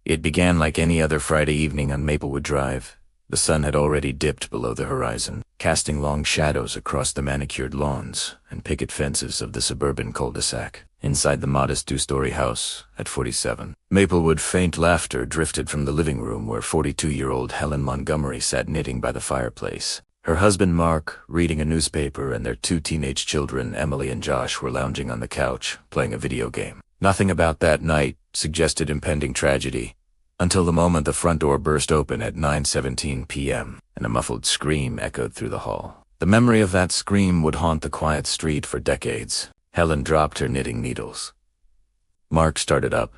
It began like any other Friday evening on Maplewood Drive. The sun had already dipped below the horizon, casting long shadows across the manicured lawns and picket fences of the suburban cul-de-sac. Inside the modest two-story house at 47, Maplewood, faint laughter drifted from the living room where 42-year-old Helen Montgomery sat knitting by the fireplace. Her husband Mark, reading a newspaper, and their two teenage children, Emily and Josh, were lounging on the couch, playing a video game. Nothing about that night suggested impending tragedy, until the moment the front door burst open at 9:17 p.m., and a muffled scream echoed through the hall. The memory of that scream would haunt the quiet street for decades. Helen dropped her knitting needles. Mark started up,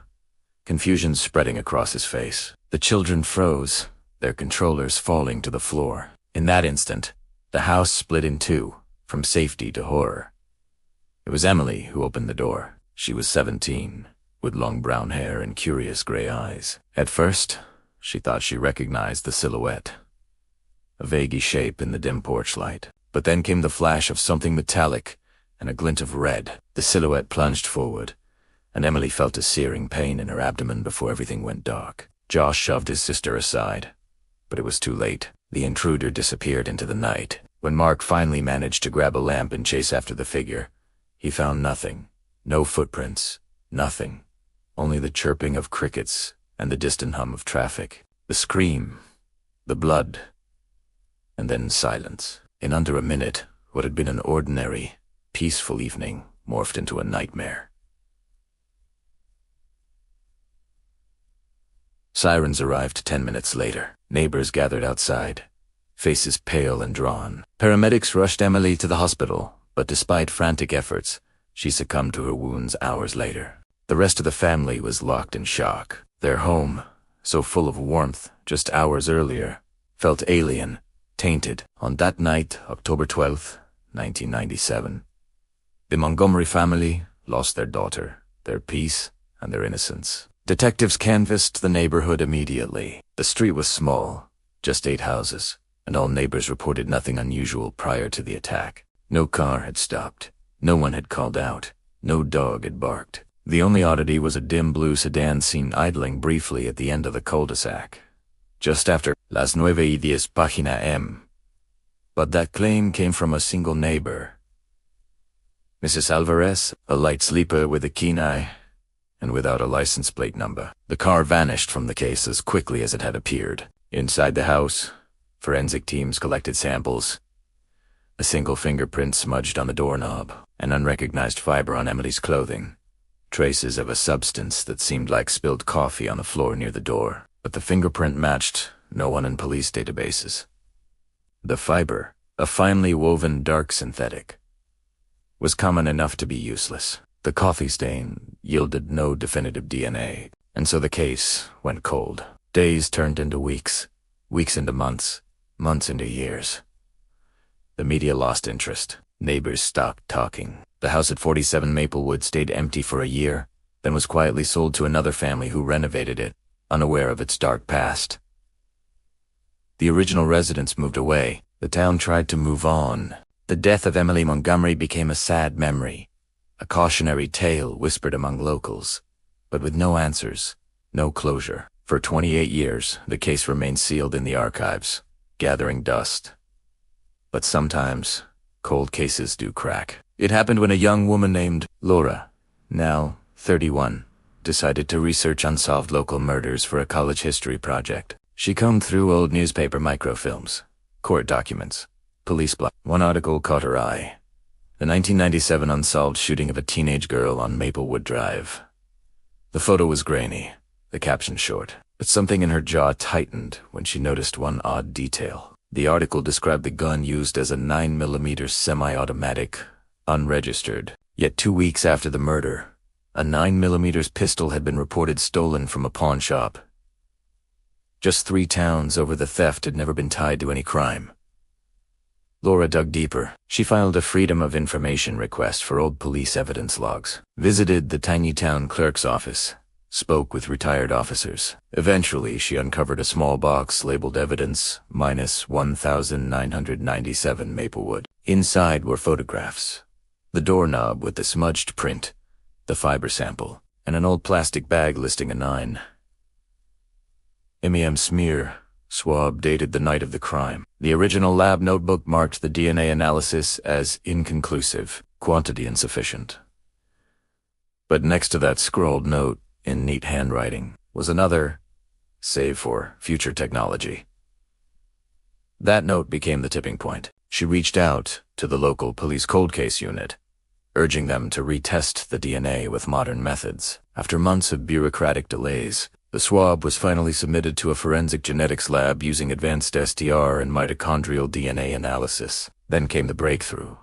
confusion spreading across his face. The children froze, their controllers falling to the floor. In that instant, the house split in two, from safety to horror. It was Emily who opened the door. She was 17, with long brown hair and curious gray eyes. At first, she thought she recognized the silhouette, a vague shape in the dim porch light. But then came the flash of something metallic and a glint of red. The silhouette plunged forward, and Emily felt a searing pain in her abdomen before everything went dark. Josh shoved his sister aside, but it was too late. The intruder disappeared into the night. When Mark finally managed to grab a lamp and chase after the figure, he found nothing. No footprints. Nothing. Only the chirping of crickets and the distant hum of traffic. The scream. The blood. And then silence. In under a minute, what had been an ordinary, peaceful evening morphed into a nightmare. Sirens arrived 10 minutes later. Neighbors gathered outside, faces pale and drawn. Paramedics rushed Emily to the hospital, but despite frantic efforts, she succumbed to her wounds hours later. The rest of the family was locked in shock. Their home, so full of warmth just hours earlier, felt alien, tainted. On that night, October 12th, 1997, the Montgomery family lost their daughter, their peace, and their innocence. Detectives canvassed the neighborhood immediately. The street was small, just 8 houses, and all neighbors reported nothing unusual prior to the attack. No car had stopped. No one had called out. No dog had barked. The only oddity was a dim blue sedan seen idling briefly at the end of the cul-de-sac, just after las 9:10 página M. But that claim came from a single neighbor, Mrs. Alvarez, a light sleeper with a keen eye, and without a license plate number. The car vanished from the case as quickly as it had appeared. Inside the house, forensic teams collected samples. A single fingerprint smudged on the doorknob, an unrecognized fiber on Emily's clothing, traces of a substance that seemed like spilled coffee on the floor near the door. But the fingerprint matched no one in police databases. The fiber, a finely woven dark synthetic, was common enough to be useless. The coffee stain yielded no definitive DNA, and so the case went cold. Days turned into weeks, weeks into months, months into years. The media lost interest. Neighbors stopped talking. The house at 47 Maplewood stayed empty for a year, then was quietly sold to another family who renovated it, unaware of its dark past. The original residents moved away. The town tried to move on. The death of Emily Montgomery became a sad memory, a cautionary tale whispered among locals, but with no answers, no closure. For 28 years, the case remained sealed in the archives, gathering dust. But sometimes, cold cases do crack. It happened when a young woman named Laura, now 31, decided to research unsolved local murders for a college history project. She combed through old newspaper microfilms, court documents, police blogs. One article caught her eye: the 1997 unsolved shooting of a teenage girl on Maplewood Drive. The photo was grainy, the caption short, but something in her jaw tightened when she noticed one odd detail. The article described the gun used as a 9mm semi-automatic, unregistered. Yet 2 weeks after the murder, a 9mm pistol had been reported stolen from a pawn shop. Just 3 towns over, the theft had never been tied to any crime. Laura dug deeper. She filed a Freedom of Information request for old police evidence logs, visited the tiny town clerk's office, spoke with retired officers. Eventually, she uncovered a small box labeled Evidence -1997 Maplewood. Inside were photographs, the doorknob with the smudged print, the fiber sample, and an old plastic bag listing a 9. MEM smear swab dated the night of the crime. The original lab notebook marked the DNA analysis as inconclusive, quantity insufficient. But next to that scrawled note, in neat handwriting, was another, save for future technology. That note became the tipping point. She reached out to the local police cold case unit, urging them to retest the DNA with modern methods. After months of bureaucratic delays, the swab was finally submitted to a forensic genetics lab using advanced STR and mitochondrial DNA analysis. Then came the breakthrough.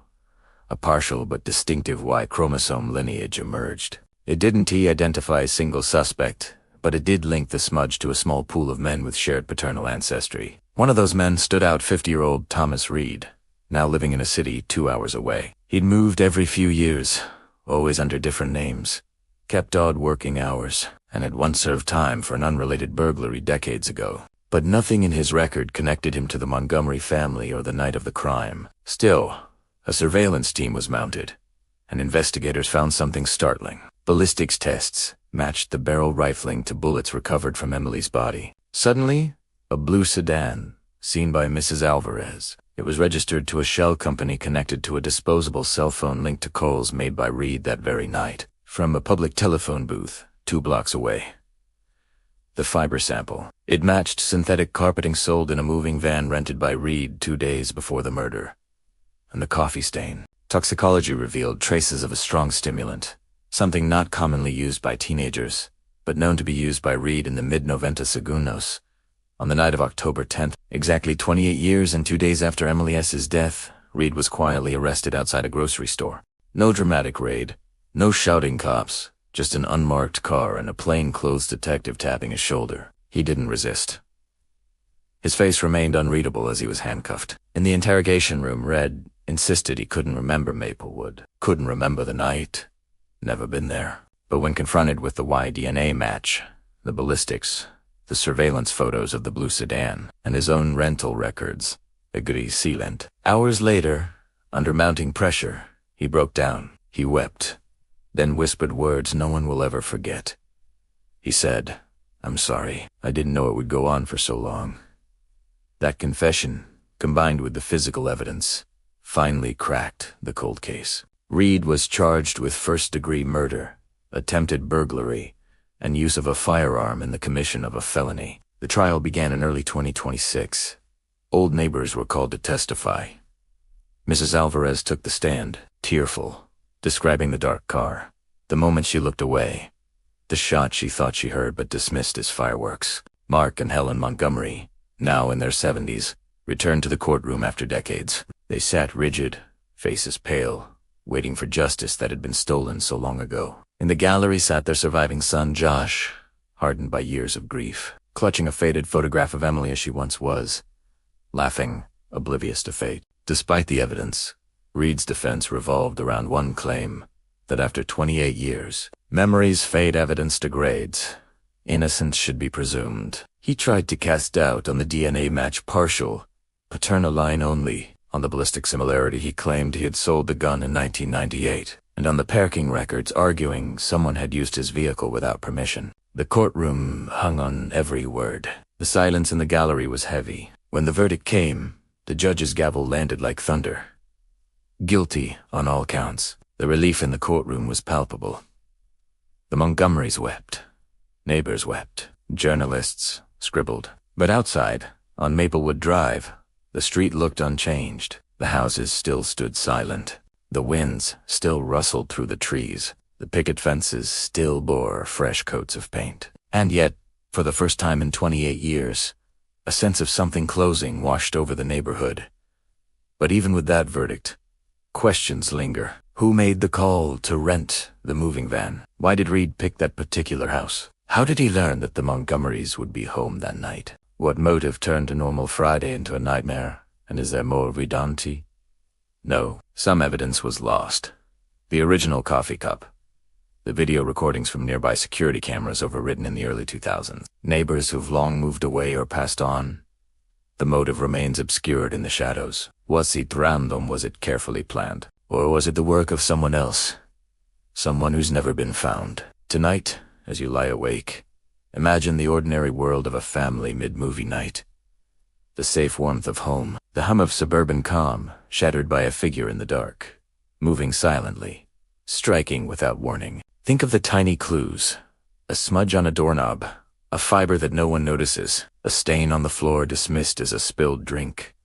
A partial but distinctive Y chromosome lineage emerged. It didn't identify a single suspect, but it did link the smudge to a small pool of men with shared paternal ancestry. One of those men stood out 50-year-old Thomas Reed, now living in a city 2 hours away. He'd moved every few years, always under different names, kept odd working hours, and had once served time for an unrelated burglary decades ago. But nothing in his record connected him to the Montgomery family or the night of the crime. Still, a surveillance team was mounted, and investigators found something startling. Ballistics tests matched the barrel rifling to bullets recovered from Emily's body. Suddenly, a blue sedan, seen by Mrs. Alvarez. It was registered to a shell company connected to a disposable cell phone linked to calls made by Reed that very night, from a public telephone booth 2 blocks away. The fiber sample. It matched synthetic carpeting sold in a moving van rented by Reed 2 days before the murder. And the coffee stain. Toxicology revealed traces of a strong stimulant, something not commonly used by teenagers, but known to be used by Reed in the mid-90 segundos. On the night of October 10th, exactly 28 years and 2 days after Emily S.'s death, Reed was quietly arrested outside a grocery store. No dramatic raid, no shouting cops, just an unmarked car and a plainclothes detective tapping his shoulder. He didn't resist. His face remained unreadable as he was handcuffed. In the interrogation room, Red insisted he couldn't remember Maplewood, couldn't remember the night, never been there. But when confronted with the Y-DNA match, the ballistics, the surveillance photos of the blue sedan, and his own rental records, agreed sealant. Hours later, under mounting pressure, he broke down. He wept, then whispered words no one will ever forget. He said, "I'm sorry. I didn't know it would go on for so long." That confession, combined with the physical evidence, finally cracked the cold case. Reed was charged with first-degree murder, attempted burglary, and use of a firearm in the commission of a felony. The trial began in early 2026. Old neighbors were called to testify. Mrs. Alvarez took the stand, tearful, describing the dark car, the moment she looked away, the shot she thought she heard but dismissed as fireworks. Mark and Helen Montgomery, now in their 70s, returned to the courtroom after decades. They sat rigid, faces pale, waiting for justice that had been stolen so long ago. In the gallery sat their surviving son, Josh, hardened by years of grief, clutching a faded photograph of Emily as she once was, laughing, oblivious to fate. Despite the evidence, Reed's defense revolved around one claim, that after 28 years, memories fade, evidence degrades, innocence should be presumed. He tried to cast doubt on the DNA match partial, paternal line only. On the ballistic similarity, he claimed he had sold the gun in 1998, and on the parking records arguing someone had used his vehicle without permission. The courtroom hung on every word. The silence in the gallery was heavy. When the verdict came, the judge's gavel landed like thunder. Guilty on all counts. The relief in the courtroom was palpable. The Montgomerys wept. Neighbors wept. Journalists scribbled. But outside, on Maplewood Drive, the street looked unchanged. The houses still stood silent. The winds still rustled through the trees. The picket fences still bore fresh coats of paint. And yet, for the first time in 28 years, a sense of something closing washed over the neighborhood. But even with that verdict, questions linger. Who made the call to rent the moving van? Why did Reed pick that particular house? How did he learn that the Montgomerys would be home that night? What motive turned a normal Friday into a nightmare? And is there more redundancy? No, some evidence was lost. The original coffee cup. The video recordings from nearby security cameras overwritten in the early 2000s. Neighbors who've long moved away or passed on. The motive remains obscured in the shadows. Was it random? Was it carefully planned? Or was it the work of someone else? Someone who's never been found. Tonight, as you lie awake, Imagine the ordinary world of a family mid-movie night. The safe warmth of home, the hum of suburban calm, shattered by a figure in the dark, moving silently, striking without warning. Think of the tiny clues. A smudge on a doorknob, a fiber that no one notices, a stain on the floor dismissed as a spilled drink,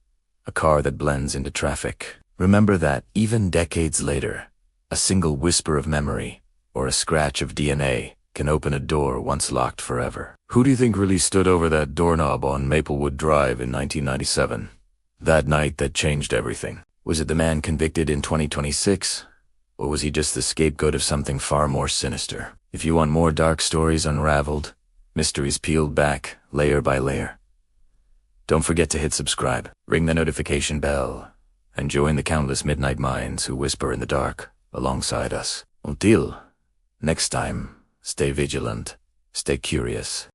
a car that blends into traffic. Remember that, even decades later, a single whisper of memory, or a scratch of DNA, can open a door once locked forever. Who do you think really stood over that doorknob on Maplewood Drive in 1997? That night that changed everything. Was it the man convicted in 2026? Or was he just the scapegoat of something far more sinister? If you want more dark stories unraveled, mysteries peeled back, layer by layer, don't forget to hit subscribe, ring the notification bell, and join the countless midnight minds who whisper in the dark alongside us. Until next time, stay vigilant, stay curious.